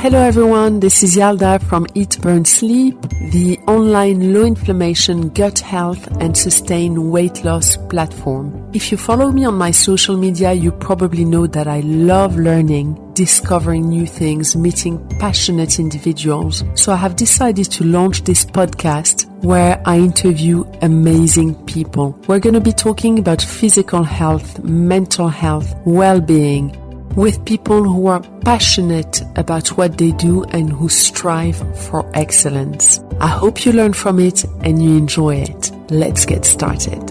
Hello everyone, this is Yalda from Eat, Burn, Sleep, the online low inflammation, gut health and sustained weight loss platform. If you follow me on my social media, you probably know that I love learning, discovering new things, meeting passionate individuals. So I have decided to launch this podcast where I interview amazing people. We're going to be talking about physical health, mental health, well-being, with people who are passionate about what they do and who strive for excellence. I hope you learn from it and you enjoy it. Let's get started.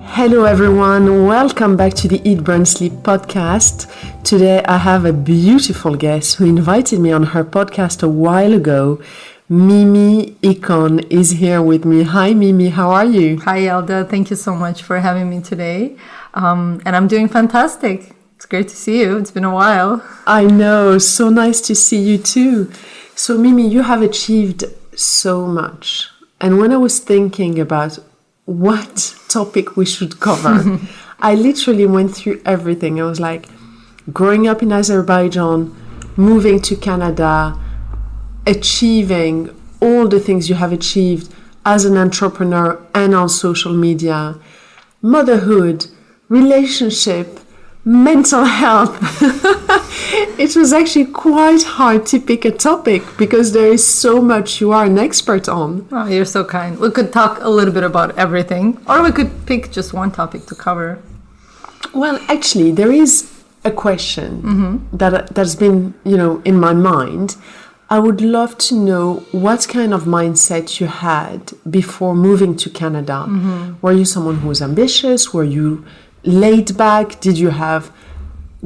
Hello everyone, welcome back to the Eat, Burn, Sleep podcast. Today I have a beautiful guest who invited me on her podcast a while ago. Mimi Ikonn is here with me. Hi Mimi, how are you? Hi Elda, thank you so much for having me today. And I'm doing fantastic. It's great to see you. It's been a while. I know, so nice to see you too. So Mimi, you have achieved so much. And when I was thinking about what topic we should cover, I literally went through everything. I was like, growing up in Azerbaijan, moving to Canada, achieving all the things you have achieved as an entrepreneur and on social media, motherhood, relationship, mental health. It was actually quite hard to pick a topic because there is so much you are an expert on. Oh, you're so kind. We could talk a little bit about everything, or we could pick just one topic to cover. Well, actually, there is a question that's been, in my mind. I would love to know what kind of mindset you had before moving to Canada. Were you someone who was ambitious? Were you laid back? Did you have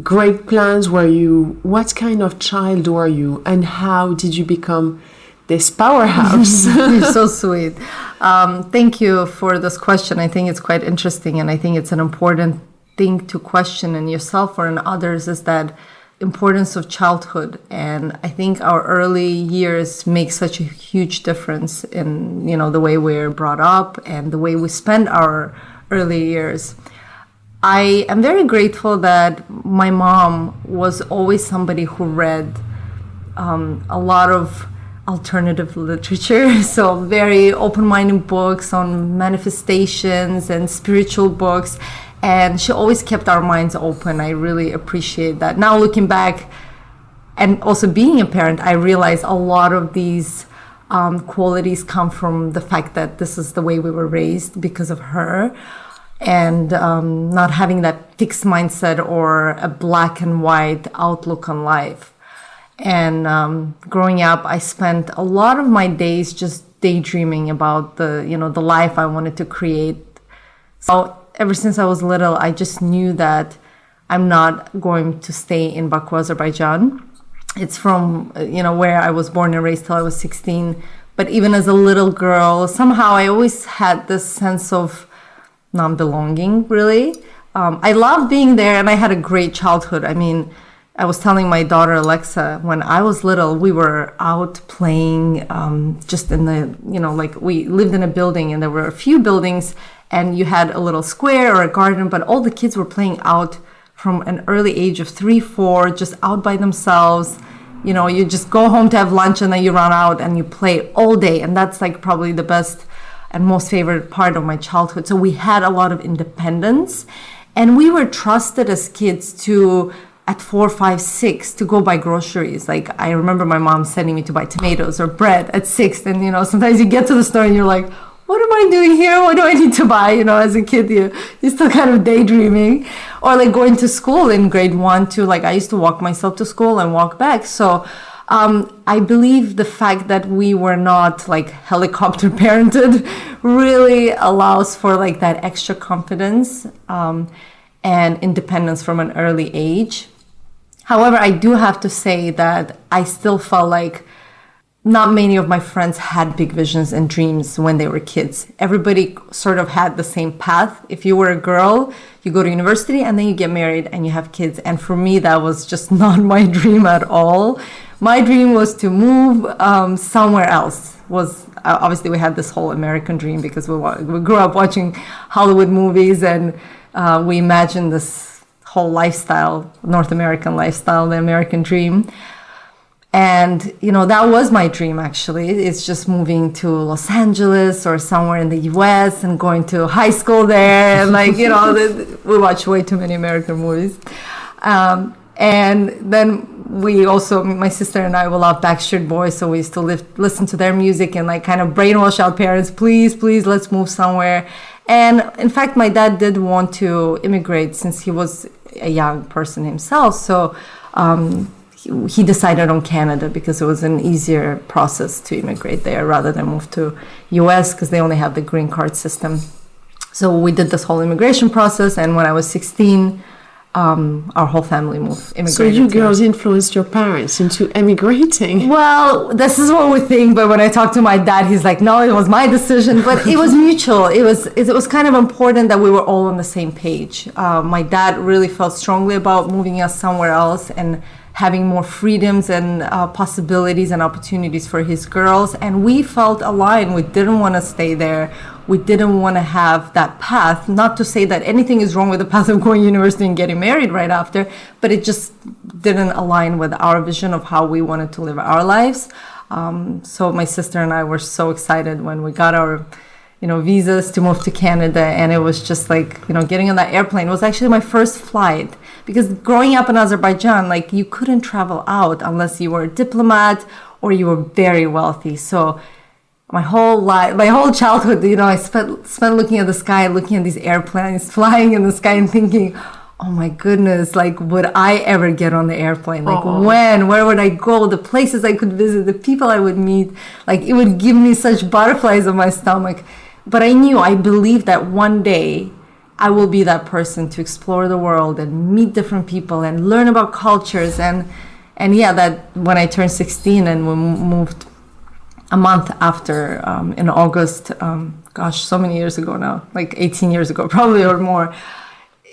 great plans? What kind of child were you? And how did you become this powerhouse? You're so sweet. Thank you for this question. I think it's quite interesting, and I think it's an important thing to question in yourself or in others, is that importance of childhood. And I think our early years make such a huge difference in, the way we're brought up and the way we spend our early years. I am very grateful that my mom was always somebody who read a lot of alternative literature, so very open-minded books on manifestations and spiritual books. And she always kept our minds open. I really appreciate that. Now looking back and also being a parent, I realize a lot of these qualities come from the fact that this is the way we were raised because of her, and not having that fixed mindset or a black and white outlook on life. And growing up, I spent a lot of my days just daydreaming about the life I wanted to create. So ever since I was little, I just knew that I'm not going to stay in Baku, Azerbaijan. It's from, where I was born and raised till I was 16. But even as a little girl, somehow I always had this sense of non-belonging, really. I loved being there, and I had a great childhood. I mean, I was telling my daughter Alexa, when I was little, we were out playing just in the, we lived in a building, and there were a few buildings, and you had a little square or a garden, but all the kids were playing out from an early age of 3, 4, just out by themselves. You just go home to have lunch and then you run out and you play all day. And that's like probably the best and most favorite part of my childhood. So we had a lot of independence, and we were trusted as kids to, at 4, 5, 6, to go buy groceries. Like, I remember my mom sending me to buy tomatoes or bread at 6. And, sometimes you get to the store and you're like, what am I doing here? What do I need to buy? As a kid, you're still kind of daydreaming. Or like going to school in grade 1, 2. Like, I used to walk myself to school and walk back. So I believe the fact that we were not like helicopter parented really allows for like that extra confidence and independence from an early age. However, I do have to say that I still felt like not many of my friends had big visions and dreams when they were kids. Everybody sort of had the same path. If you were a girl, you go to university and then you get married and you have kids. And for me, that was just not my dream at all. My dream was to move somewhere else. obviously we had this whole American dream because we grew up watching Hollywood movies, and we imagined this whole lifestyle, North American lifestyle, the American dream. And, you know, that was my dream, actually. It's just moving to Los Angeles or somewhere in the US and going to high school there. And, like, you know, we watch way too many American movies. And then we also, my sister and I, will love Backstreet Boys. So we used to listen to their music and, like, kind of brainwash our parents, please, let's move somewhere. And, in fact, my dad did want to immigrate since he was a young person himself. So, he decided on Canada because it was an easier process to immigrate there rather than move to US because they only have the green card system. So we did this whole immigration process, and when I was 16, our whole family immigrated. So you girls influenced your parents into emigrating? Well, this is what we think, but when I talk to my dad, he's like, no, it was my decision. But it was mutual. It was kind of important that we were all on the same page. My dad really felt strongly about moving us somewhere else and having more freedoms and possibilities and opportunities for his girls. And we felt aligned. We didn't want to stay there. We didn't want to have that path. Not to say that anything is wrong with the path of going to university and getting married right after, but it just didn't align with our vision of how we wanted to live our lives. So my sister and I were so excited when we got our visas to move to Canada. And it was just like, getting on that airplane. It was actually my first flight. Because growing up in Azerbaijan, like, you couldn't travel out unless you were a diplomat or you were very wealthy. So my whole childhood, I spent looking at the sky, looking at these airplanes flying in the sky and thinking, oh my goodness, like, would I ever get on the airplane? Like, where would I go? The places I could visit, the people I would meet, like, it would give me such butterflies in my stomach. But I believed that one day I will be that person to explore the world and meet different people and learn about cultures. And yeah, that when I turned 16 and we moved a month after, in August, so many years ago now, like 18 years ago, probably, or more,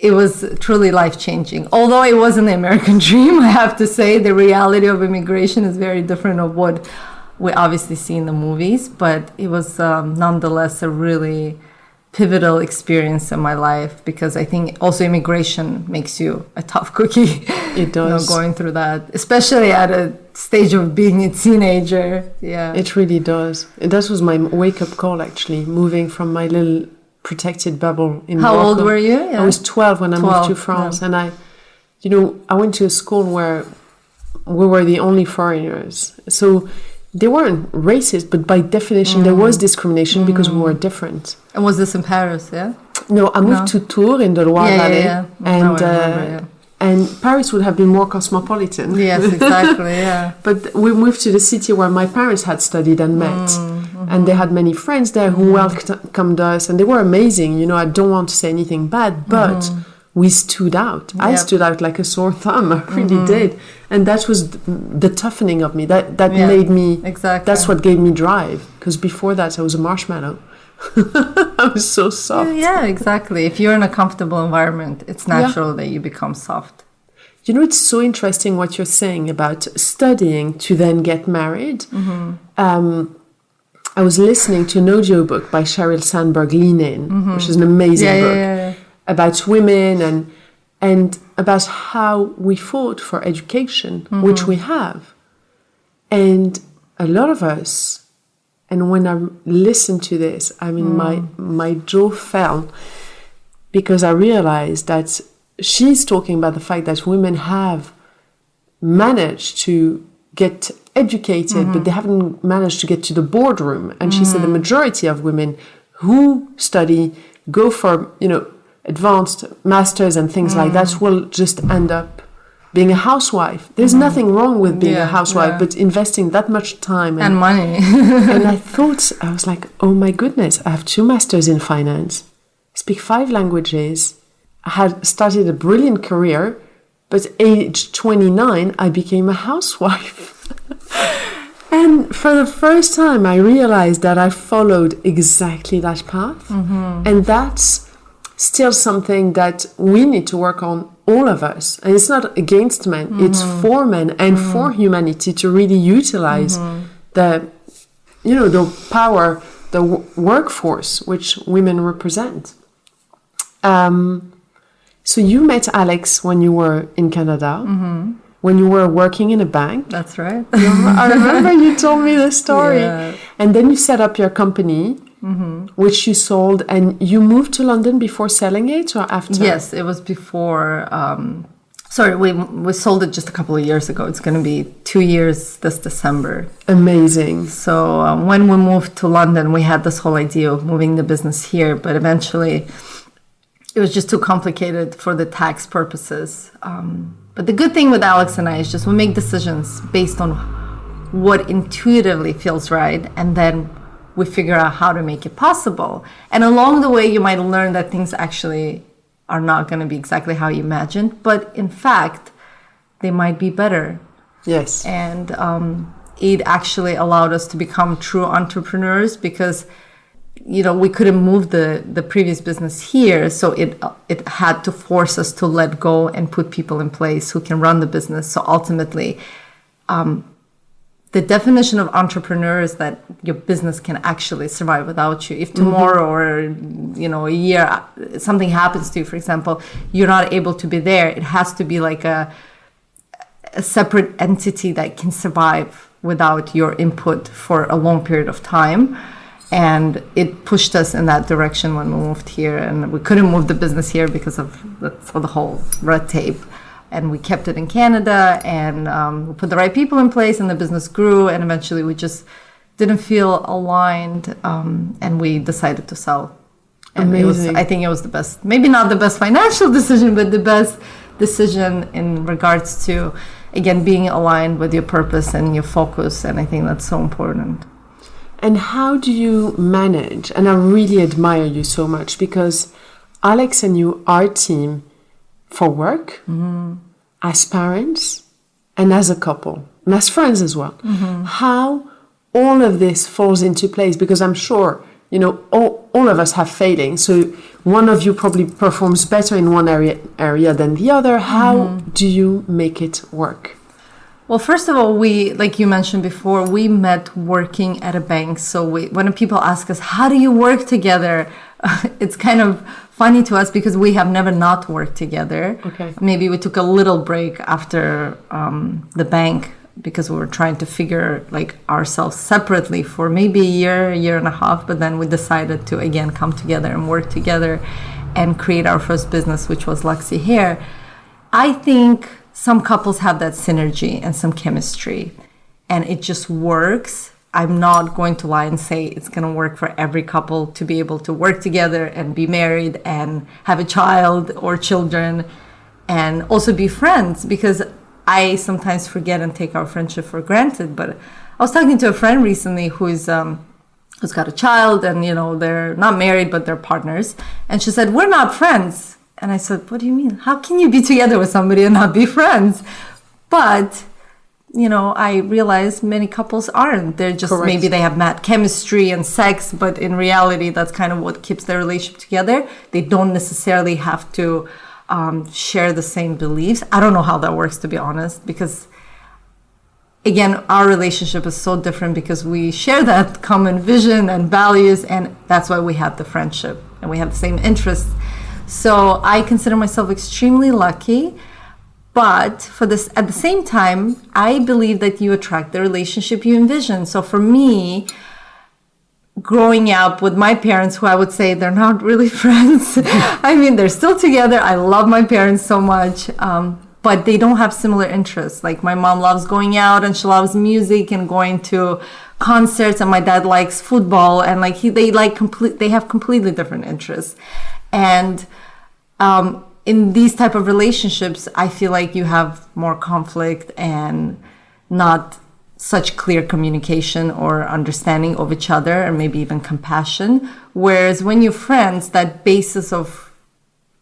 it was truly life-changing. Although it wasn't the American dream, I have to say, the reality of immigration is very different of what we obviously see in the movies, but it was nonetheless a really pivotal experience in my life, because I think also immigration makes you a tough cookie. It does. Going through that, especially at a stage of being a teenager. Yeah, it really does. That was my wake-up call, actually, moving from my little protected bubble in Morocco. How old were you? Yeah. I was 12 when I moved to France, and I went to a school where we were the only foreigners. So they weren't racist, but by definition, there was discrimination because we were different. And was this in Paris, yeah? No, I moved to Tours in the Loire Valley. Yeah. And Paris would have been more cosmopolitan. Yes, exactly, yeah. But we moved to the city where my parents had studied and met. And they had many friends there who welcomed us. And they were amazing. I don't want to say anything bad, but we stood out. Yep. I stood out like a sore thumb. I really did. And that was the toughening of me. That made me... Exactly. That's what gave me drive. Because before that, I was a marshmallow. I was so soft. Yeah, exactly. If you're in a comfortable environment, it's natural that you become soft. It's so interesting what you're saying about studying to then get married. I was listening to an audiobook by Sheryl Sandberg, Lean In, which is an amazing book about women and about how we fought for education, which we have. And a lot of us, and when I listened to this, I mean, my jaw fell, because I realized that she's talking about the fact that women have managed to get educated, but they haven't managed to get to the boardroom. And she said the majority of women who study, go for, advanced masters and things like that, will just end up being a housewife. There's nothing wrong with being a housewife, but investing that much time and money. And I was like, oh my goodness, I have 2 masters in finance, speak 5 languages, I had started a brilliant career, but age 29, I became a housewife. And for the first time, I realized that I followed exactly that path. And that's still something that we need to work on, all of us. And it's not against men, it's for men and for humanity to really utilize the the power, the workforce which women represent. So you met Alex when you were in Canada, when you were working in a bank. That's right. I remember you told me the story. Yeah. And then you set up your company, which you sold, and you moved to London before selling it or after? Yes, it was before. We sold it just a couple of years ago. It's going to be 2 years this December. Amazing. So when we moved to London, we had this whole idea of moving the business here, but eventually it was just too complicated for the tax purposes. But the good thing with Alex and I is just we make decisions based on what intuitively feels right, and then we figure out how to make it possible. And along the way, you might learn that things actually are not going to be exactly how you imagined, but in fact, they might be better. Yes. And it actually allowed us to become true entrepreneurs because, we couldn't move the previous business here. So it had to force us to let go and put people in place who can run the business. So ultimately, the definition of entrepreneur is that your business can actually survive without you. If tomorrow or, a year, something happens to you, for example, you're not able to be there. It has to be like a separate entity that can survive without your input for a long period of time. And it pushed us in that direction when we moved here. And we couldn't move the business here because of the whole red tape. And we kept it in Canada, and we put the right people in place, and the business grew. And eventually we just didn't feel aligned, and we decided to sell. And Amazing. I think it was the best, maybe not the best financial decision, but the best decision in regards to, again, being aligned with your purpose and your focus. And I think that's so important. And how do you manage? And I really admire you so much because Alex and you are a team for work, as parents, and as a couple, and as friends as well. How all of this falls into place, because I'm sure, all of us have failings. So one of you probably performs better in one area than the other. How do you make it work? Well, first of all, we, like you mentioned before, we met working at a bank. So when people ask us, how do you work together? It's kind of funny to us because we have never not worked together. Okay. Maybe we took a little break after the bank because we were trying to figure ourselves separately for maybe a year and a half. But then we decided to, again, come together and work together and create our first business, which was Luxy Hair. I think some couples have that synergy and some chemistry, and it just works. I'm not going to lie and say it's going to work for every couple to be able to work together and be married and have a child or children and also be friends, because I sometimes forget and take our friendship for granted. But I was talking to a friend recently who's got a child, and they're not married but they're partners, and she said, we're not friends. And I said, what do you mean? How can you be together with somebody and not be friends? But, I realize many couples aren't. They're just, Correct. Maybe they have mad chemistry and sex, but in reality, that's kind of what keeps their relationship together. They don't necessarily have to share the same beliefs. I don't know how that works, to be honest, because, again, our relationship is so different because we share that common vision and values, and that's why we have the friendship and we have the same interests. So I consider myself extremely lucky, but at the same time, I believe that you attract the relationship you envision. So for me, growing up with my parents, who I would say they're not really friends. I mean, they're still together. I love my parents so much, but they don't have similar interests. Like my mom loves going out and she loves music and going to concerts, and my dad likes football, and they have completely different interests. And in these type of relationships, I feel like you have more conflict and not such clear communication or understanding of each other, or maybe even compassion. Whereas when you're friends, that basis of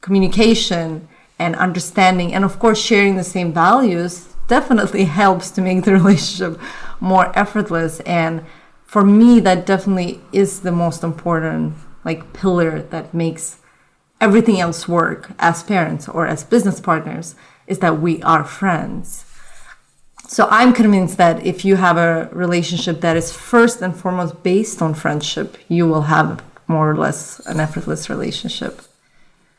communication and understanding, and of course sharing the same values, definitely helps to make the relationship more effortless. And for me, that definitely is the most important pillar that makes everything else work as parents or as business partners, is that we are friends. So I'm convinced that if you have a relationship that is first and foremost based on friendship, you will have more or less an effortless relationship.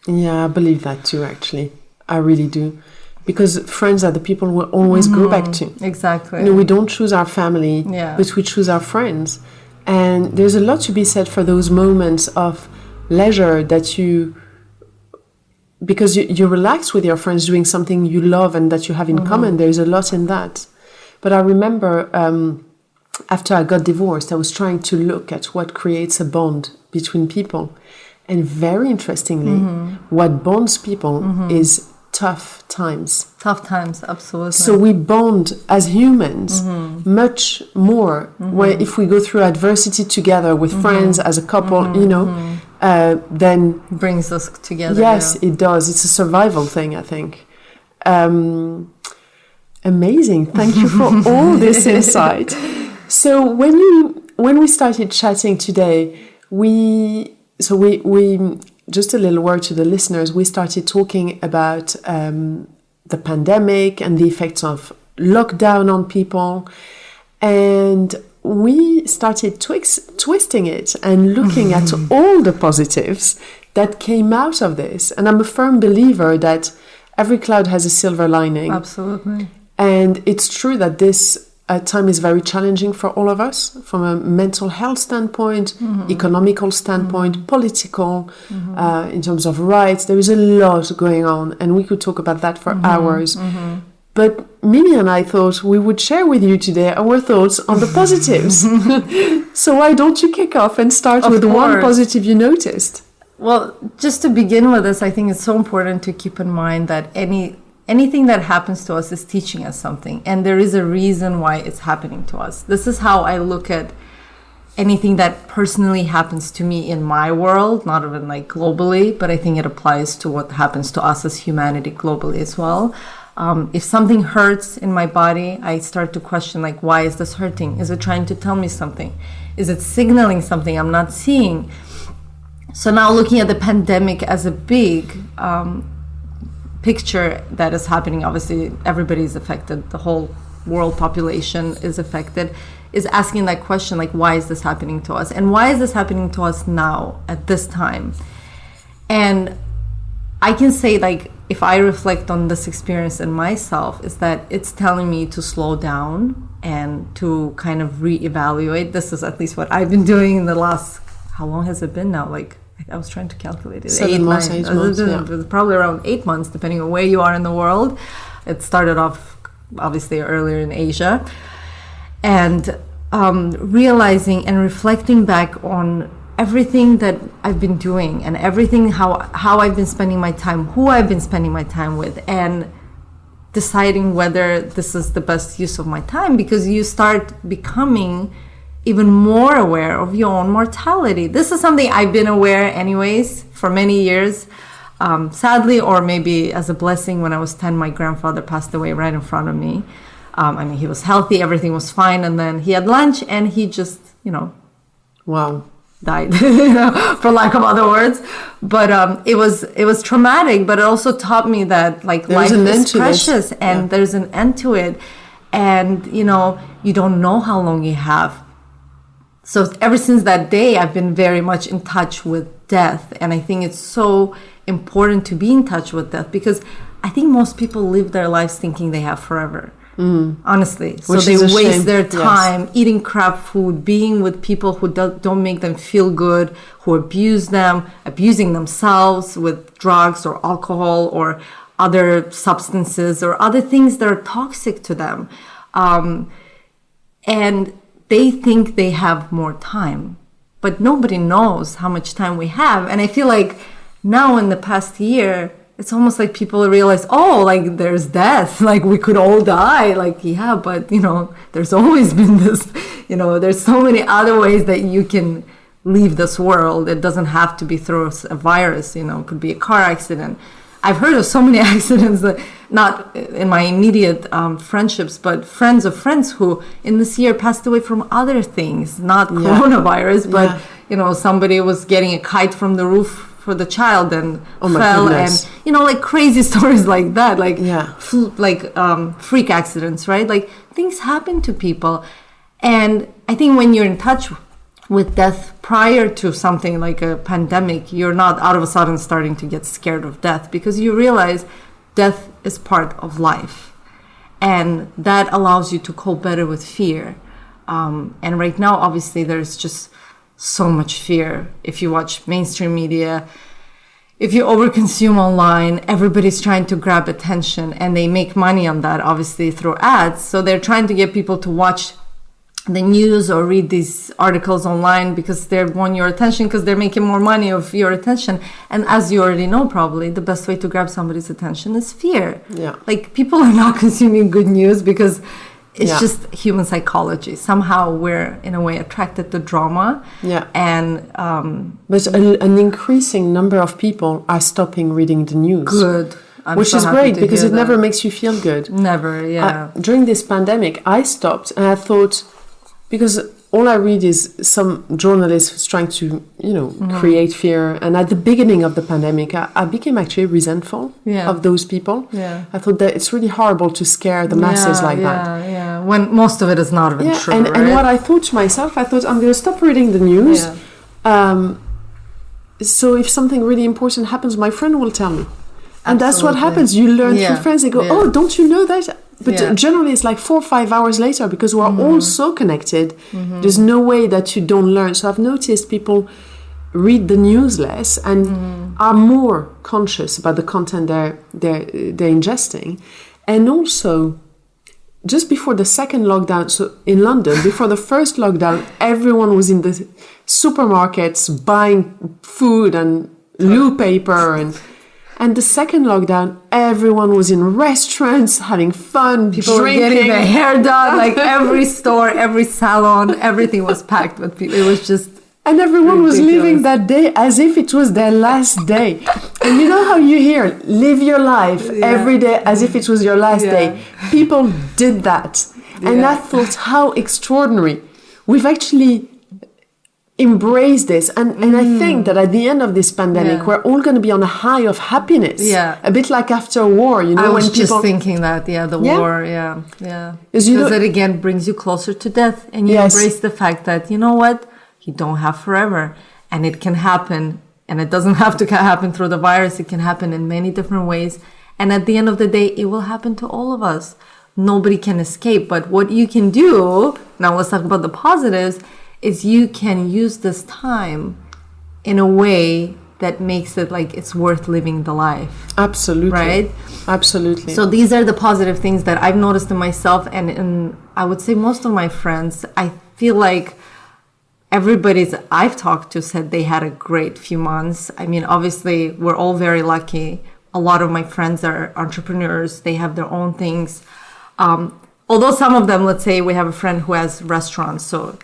Yeah, I believe that too, actually. I really do. Because friends are the people we always go back to. Exactly. You know, we don't choose our family, Yeah. but we choose our friends. And there's a lot to be said for those moments of leisure that because you relax with your friends doing something you love and that you have in common. There's a lot in that. But I remember after I got divorced, I was trying to look at what creates a bond between people. And very interestingly, what bonds people is tough times. Tough times, absolutely. So we bond as humans much more if we go through adversity together with friends as a couple, you know, then brings us together. Yes, it does. It's a survival thing, I think. Amazing. Thank you for all this insight. So when we started chatting today, we just a little word to the listeners. We started talking about the pandemic and the effects of lockdown on people. And we started twisting it and looking at all the positives that came out of this. And I'm a firm believer that every cloud has a silver lining. Absolutely. And it's true that this time is very challenging for all of us from a mental health standpoint, economical standpoint, political, in terms of rights. There is a lot going on, and we could talk about that for hours. But Mimi and I thought we would share with you today our thoughts on the positives. So why don't you kick off and start with one positive you noticed? Well, just to begin with this, I think it's so important to keep in mind that anything that happens to us is teaching us something, and there is a reason why it's happening to us. This is how I look at anything that personally happens to me in my world, not even like globally, but I think it applies to what happens to us as humanity globally as well. If something hurts in my body, I start to question, like, why is this hurting? Is it trying to tell me something? Is it signaling something I'm not seeing? So now looking at the pandemic as a big picture that is happening, obviously everybody is affected, the whole world population is affected, is asking that question, like, why is this happening to us? And why is this happening to us now at this time? And I can say, like, if I reflect on this experience in myself, is that it's telling me to slow down and to kind of reevaluate. This is at least what I've been doing in the last, how long has it been now? Like, I was trying to calculate it. 7 months, 8 months, yeah. Probably around 8 months, depending on where you are in the world. It started off, obviously, earlier in Asia. And realizing and reflecting back on everything that I've been doing and everything, how I've been spending my time, who I've been spending my time with, and deciding whether this is the best use of my time, because you start becoming even more aware of your own mortality. This is something I've been aware anyways for many years. Sadly, or maybe as a blessing, when I was 10, my grandfather passed away right in front of me. I mean, he was healthy, everything was fine, and then he had lunch and he just, Wow. died, for lack of other words. But it was traumatic, but it also taught me that, like, life is precious and there's an end to it. And, you don't know how long you have. So ever since that day, I've been very much in touch with death. And I think it's so important to be in touch with death, because I think most people live their lives thinking they have forever. Honestly. So they waste their time eating crap food, being with people who don't make them feel good, who abuse them, abusing themselves with drugs or alcohol or other substances or other things that are toxic to them. And they think they have more time, but nobody knows how much time we have. And I feel like now in the past year, it's almost like people realize, like, there's death, like, we could all die, like, yeah, but, there's always been this, there's so many other ways that you can leave this world. It doesn't have to be through a virus, it could be a car accident. I've heard of so many accidents, that not in my immediate friendships, but friends of friends who in this year passed away from other things, not coronavirus, but, somebody was getting a kite from the roof for the child and Oh my fell, goodness. and you know, like crazy stories like that, like Yeah. freak accidents, right? Like things happen to people, and I think when you're in touch with death prior to something like a pandemic, you're not out of a sudden starting to get scared of death, because you realize death is part of life, and that allows you to cope better with fear. And right now, obviously, there's just so much fear. If you watch mainstream media, if you overconsume online, everybody's trying to grab attention, and they make money on that, obviously, through ads. So they're trying to get people to watch the news or read these articles online because they want your attention, because they're making more money of your attention. And as you already know, probably the best way to grab somebody's attention is fear. Yeah. Like, people are not consuming good news because it's Yeah. just human psychology. Somehow we're in a way attracted to drama. Yeah. And But an increasing number of people are stopping reading the news. good. I'm Which so is happy great, to because hear it never that. makes you feel good. Never, yeah. During this pandemic, I stopped and I thought, because all I read is some journalist who's trying to, create fear. And at the beginning of the pandemic, I became actually resentful Yeah. of those people. Yeah. I thought that it's really horrible to scare the masses like that. Yeah, when most of it is not even true, and right? what I thought to myself, I thought, I'm going to stop reading the news. Yeah. So if something really important happens, my friend will tell me. And that's what Absolutely. happens. You learn Yeah. through friends. They go, Yeah. oh, don't you know that? But Yeah. generally, it's like 4 or 5 hours later, because we're all so connected. There's no way that you don't learn. So I've noticed people read the news less and are more conscious about the content they're ingesting. And also, just before the second lockdown, so in London, before the first lockdown, everyone was in the supermarkets buying food and loo paper, and the second lockdown, everyone was in restaurants having fun, People were drinking. getting their hair done, like every store, every salon, everything was packed with people. It was just... And everyone was ridiculous. living that day as if it was their last day. And you know how you hear, live your life every day as if it was your last day. People did that. And I thought, how extraordinary. We've actually embraced this. And I think that at the end of this pandemic, we're all going to be on a high of happiness. Yeah. A bit like after a war, I was when just people... thinking that, the Yeah. war, Because you know- it again brings you closer to death, and you Yes. embrace the fact that, you know what, you don't have forever, and it can happen, and it doesn't have to happen through the virus. It can happen in many different ways, and at the end of the day, it will happen to all of us. Nobody can escape. But what you can do, now let's talk about the positives, is you can use this time in a way that makes it like it's worth living the life. Absolutely. Right? Absolutely. So these are the positive things that I've noticed in myself, and in, I would say, most of my friends. I feel like everybody's I've talked to said they had a great few months. I mean, obviously, we're all very lucky. A lot of my friends are entrepreneurs. They have their own things. Although some of them, let's say we have a friend who has restaurants. So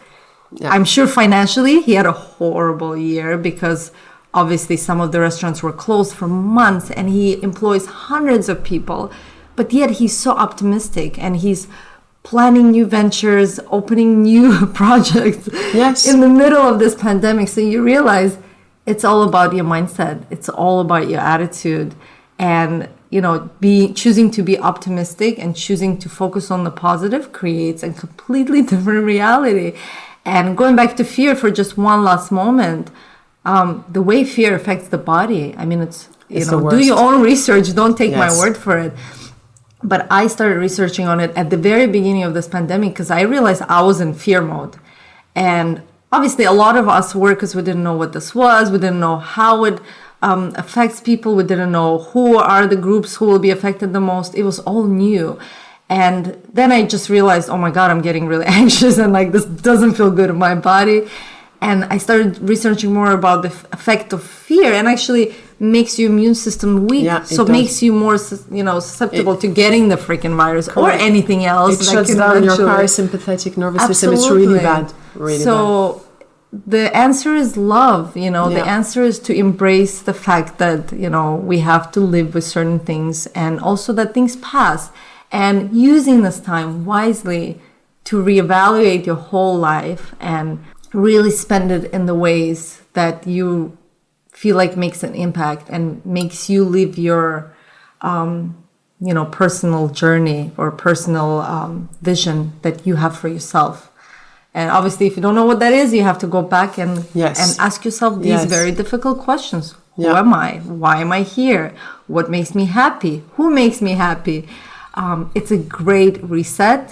I'm sure financially he had a horrible year, because obviously some of the restaurants were closed for months, and he employs hundreds of people. But yet he's so optimistic, and he's planning new ventures, opening new projects in the middle of this pandemic. So you realize it's all about your mindset. It's all about your attitude, and choosing to be optimistic and choosing to focus on the positive creates a completely different reality. And going back to fear for just one last moment, the way fear affects the body, I mean, it's do your own research. Don't take my word for it. But I started researching on it at the very beginning of this pandemic, because I realized I was in fear mode. And obviously, a lot of us were, because we didn't know what this was. We didn't know how it affects people. We didn't know who are the groups who will be affected the most. It was all new. And then I just realized, oh my God, I'm getting really anxious, and like this doesn't feel good in my body. And I started researching more about the effect of fear, and actually makes your immune system weak. So it makes you more, susceptible to getting the freaking virus or anything else. It shuts down your parasympathetic nervous system. It's really bad. Really bad. The answer is love. The answer is to embrace the fact that, we have to live with certain things, and also that things pass. And using this time wisely to reevaluate your whole life and really spend it in the ways that you feel like makes an impact and makes you live your personal journey or personal vision that you have for yourself. And obviously, if you don't know what that is, you have to go back and ask yourself these very difficult questions. Who am I? Why am I here? What makes me happy? Who makes me happy? It's a great reset.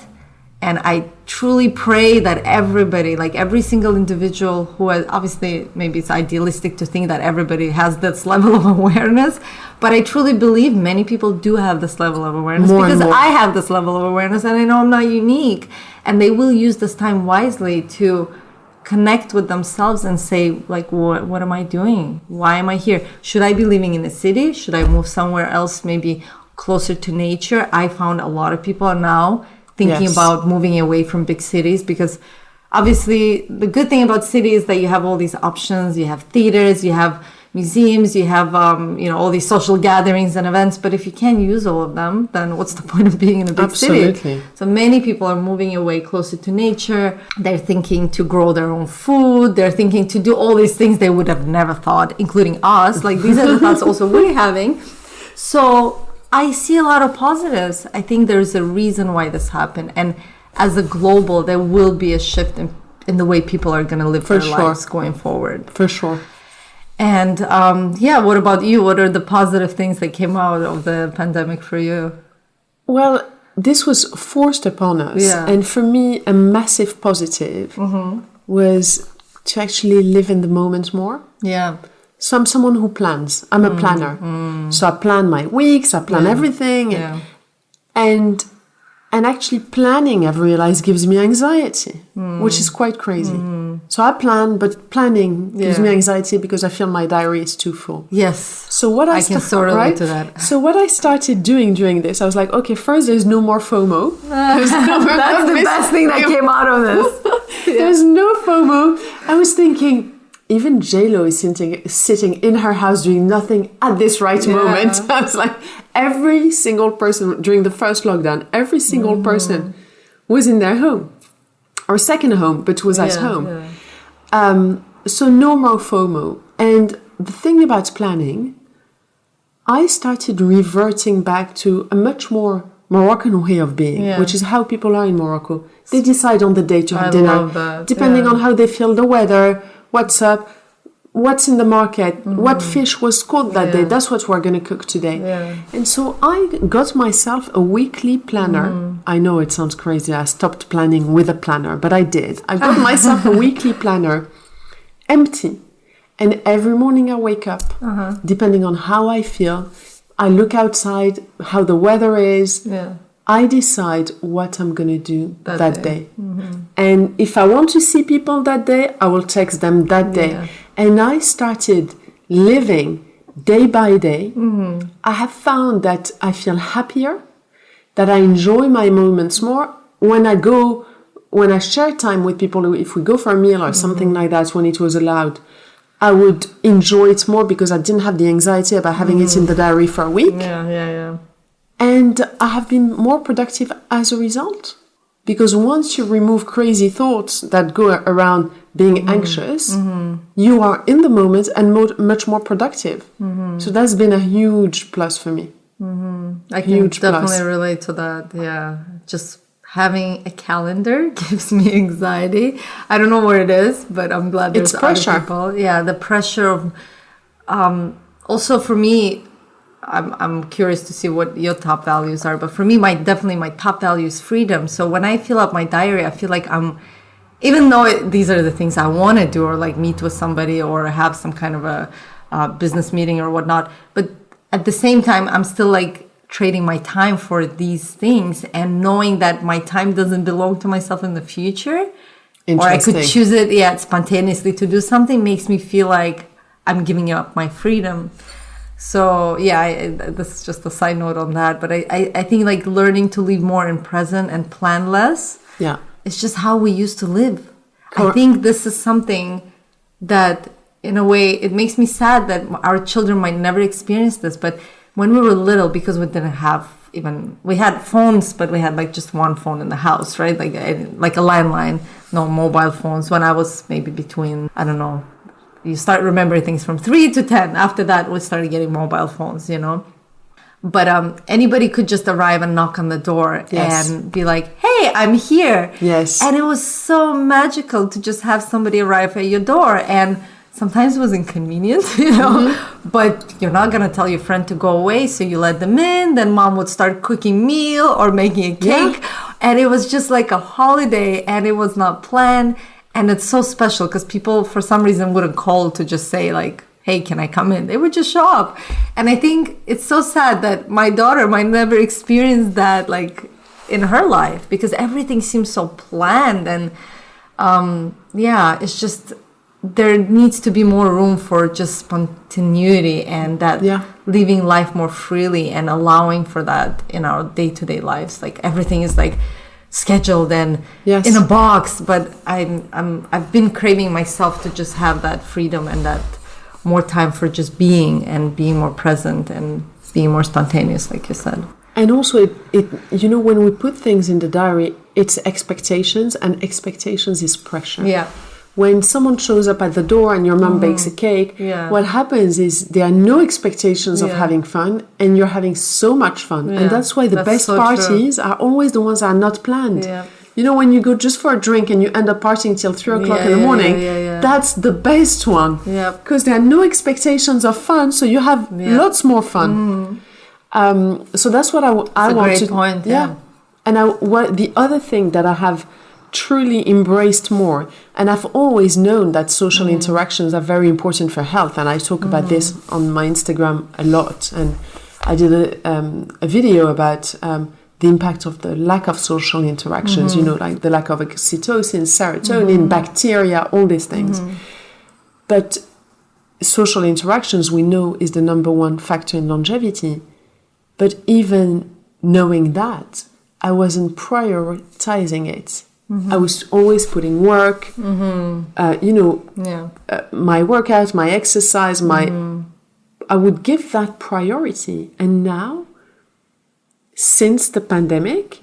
And I truly pray that everybody, like every single individual who has, obviously, maybe it's idealistic to think that everybody has this level of awareness, but I truly believe many people do have this level of awareness because I have this level of awareness and I know I'm not unique. And they will use this time wisely to connect with themselves and say, like, what am I doing? Why am I here? Should I be living in a city? Should I move somewhere else, maybe closer to nature? I found a lot of people are now thinking about moving away from big cities because obviously the good thing about cities is that you have all these options. You have theaters, you have museums, you have all these social gatherings and events. But if you can't use all of them, then what's the point of being in a big city? So many people are moving away closer to nature. They're thinking to grow their own food. They're thinking to do all these things they would have never thought, including us. Like these are the thoughts also we're having. So I see a lot of positives. I think there's a reason why this happened. And as a global, there will be a shift in the way people are going to live their lives going forward. For sure. And what about you? What are the positive things that came out of the pandemic for you? Well, this was forced upon us. Yeah. And for me, a massive positive was to actually live in the moment more. Yeah. So I'm someone who plans. I'm a planner. So I plan my weeks, I plan everything. Yeah. And actually planning, I've realized, gives me anxiety, which is quite crazy. So I plan, but planning gives me anxiety because I feel my diary is too full. Yes. So what I can so relate to that. So what I started doing during this, I was like, okay, first there's no more FOMO. That's the best thing that came out of this. There's no FOMO. I was thinking, even J-Lo is sitting in her house doing nothing at this right moment. I was like, every single person during the first lockdown, every single person was in their home or second home, but was at home. Yeah. So no more FOMO. And the thing about planning, I started reverting back to a much more Moroccan way of being, which is how people are in Morocco. They decide on the day to have dinner, depending on how they feel, the weather, what's up, what's in the market, what fish was caught that day. That's what we're going to cook today. Yeah. And so I got myself a weekly planner. I know it sounds crazy. I stopped planning with a planner, but I did. I got myself a weekly planner, empty. And every morning I wake up, depending on how I feel, I look outside, how the weather is. Yeah. I decide what I'm going to do that day. And if I want to see people that day, I will text them that day. Yeah. And I started living day by day. I have found that I feel happier, that I enjoy my moments more. When I share time with people, if we go for a meal or something like that, when it was allowed, I would enjoy it more because I didn't have the anxiety about having it in the diary for a week. Yeah. And I have been more productive as a result. Because once you remove crazy thoughts that go around being anxious, you are in the moment and much more productive. So that's been a huge plus for me. I can definitely relate to that. Yeah. Just having a calendar gives me anxiety. I don't know what it is, but I'm glad there's other people. Yeah, the pressure of... also for me... I'm curious to see what your top values are, but for me, my top value is freedom. So when I fill up my diary, I feel like even though these are the things I want to do, or like meet with somebody or have some kind of a business meeting or whatnot, but at the same time, I'm still like trading my time for these things and knowing that my time doesn't belong to myself in the future, or I could choose it, spontaneously to do something, makes me feel like I'm giving up my freedom. So, this is just a side note on that. But I think like learning to live more in present and plan less. Yeah. It's just how we used to live. I think this is something that, in a way, it makes me sad that our children might never experience this. But when we were little, because we didn't have we had phones, but we had like just one phone in the house, right? Like a landline, no mobile phones. When I was maybe between, I don't know, you start remembering things from 3 to 10. After that, we started getting mobile phones, you know. But anybody could just arrive and knock on the door and be like, hey, I'm here. Yes. And it was so magical to just have somebody arrive at your door. And sometimes it was inconvenient, you know, but you're not going to tell your friend to go away. So you let them in. Then mom would start cooking meal or making a cake. Yeah. And it was just like a holiday, and it was not planned. And it's so special because people, for some reason, wouldn't call to just say like, hey, can I come in? They would just show up. And I think it's so sad that my daughter might never experience that like in her life, because everything seems so planned. And it's just, there needs to be more room for just spontaneity and that living life more freely and allowing for that in our day-to-day lives. Like everything is like scheduled and in a box, but I've been craving myself to just have that freedom and that more time for just being and being more present and being more spontaneous, like you said. And also, it you know, when we put things in the diary, it's expectations, and expectations is pressure. Yeah. When someone shows up at the door and your mom bakes a cake, what happens is there are no expectations of having fun, and you're having so much fun. And that's why the best parties are always the ones that are not planned. Yeah. You know, when you go just for a drink and you end up partying till 3 o'clock in the morning, that's the best one. Yeah. Because there are no expectations of fun, so you have lots more fun. So that's what I want to... That's a great point. Yeah. And the other thing that I have truly embraced more, and I've always known that social interactions are very important for health, and I talk about this on my Instagram a lot. And I did a video about... the impact of the lack of social interactions, you know, like the lack of oxytocin, serotonin, bacteria, all these things. But social interactions, we know, is the number one factor in longevity. But even knowing that, I wasn't prioritizing it. I was always putting work, my workout, my exercise, I would give that priority. And now, since the pandemic,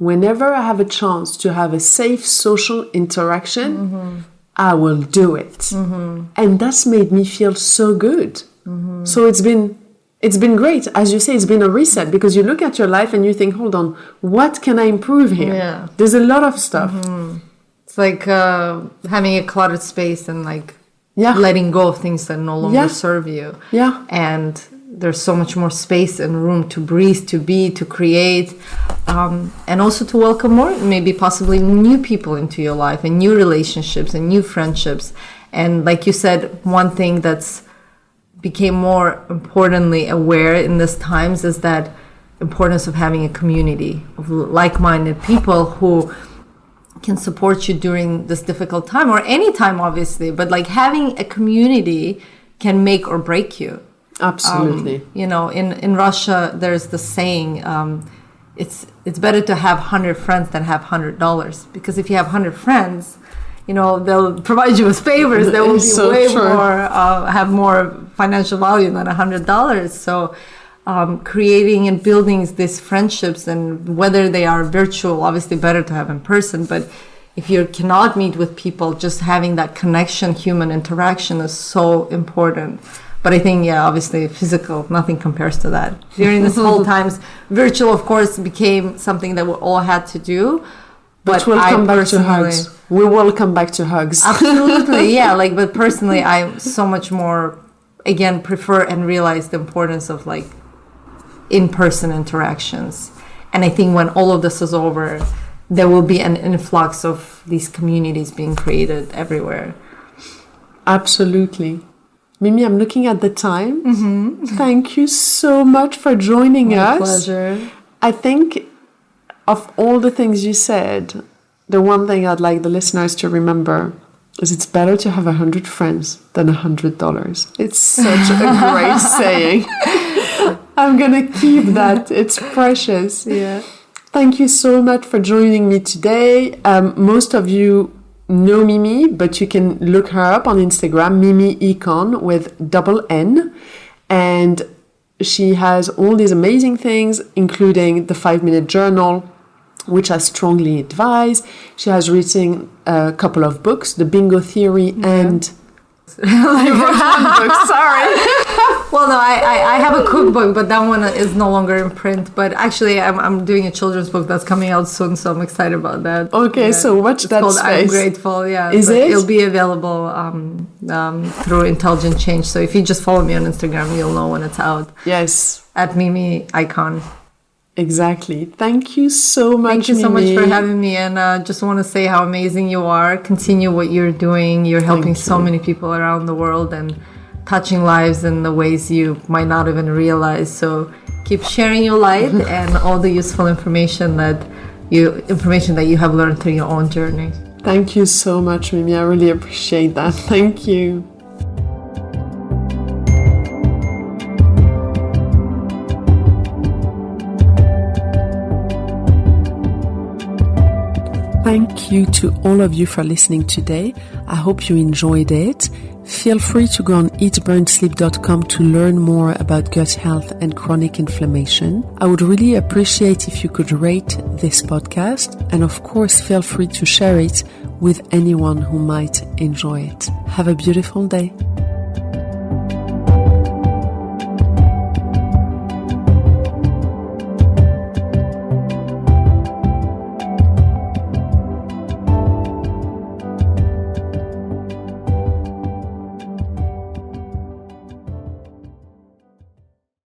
whenever I have a chance to have a safe social interaction, I will do it. And that's made me feel so good. So it's been great. As you say, it's been a reset, because you look at your life and you think, hold on, what can I improve here? Yeah. There's a lot of stuff. It's like having a cluttered space and like letting go of things that no longer serve you. Yeah. And there's so much more space and room to breathe, to be, to create, and also to welcome more, maybe possibly new people into your life, and new relationships and new friendships. And like you said, one thing that's became more importantly aware in this times is that importance of having a community of like-minded people who can support you during this difficult time, or any time, obviously, but like having a community can make or break you. Absolutely. You know, in Russia, there's the saying, it's better to have 100 friends than have $100, because if you have 100 friends, you know, they'll provide you with favors that will be more, have more financial value than $100. So creating and building these friendships, and whether they are virtual, obviously better to have in person, but if you cannot meet with people, just having that connection, human interaction is so important. But I think, obviously physical, nothing compares to that. During this whole times, virtual, of course, became something that we all had to do. But we'll come back to hugs. We will come back to hugs. Absolutely, but personally, I so much more, again, prefer and realize the importance of like in-person interactions. And I think when all of this is over, there will be an influx of these communities being created everywhere. Absolutely. Mimi, I'm looking at the time. Thank you so much for joining us. My pleasure. I think of all the things you said, the one thing I'd like the listeners to remember is it's better to have 100 friends than $100. It's such a great saying. I'm going to keep that. It's precious. Yeah. Thank you so much for joining me today. Most of you know Mimi, but you can look her up on Instagram, Mimi Ikonn with double N. And she has all these amazing things, including the 5-minute journal, which I strongly advise. She has written a couple of books, The Bingo Theory and Book, sorry. Well, no, I have a cookbook, but that one is no longer in print. But actually, I'm doing a children's book that's coming out soon, so I'm excited about that. Okay, yeah. so watch that called space. I'm Grateful, yeah. Is it? It'll be available through Intelligent Change. So if you just follow me on Instagram, you'll know when it's out. Yes. At Mimi Ikonn. Exactly. Thank you so much, Thank you so Mimi. much for having me, and just want to say how amazing you are. Continue what you're doing. You're helping so many people around the world and touching lives in the ways you might not even realize. So keep sharing your light and all the useful information that you have learned through your own journey. Thank you so much, Mimi. I really appreciate that. Thank you. Thank you to all of you for listening today. I hope you enjoyed it. Feel free to go on eatburnsleep.com to learn more about gut health and chronic inflammation. I would really appreciate if you could rate this podcast, and of course feel free to share it with anyone who might enjoy it. Have a beautiful day.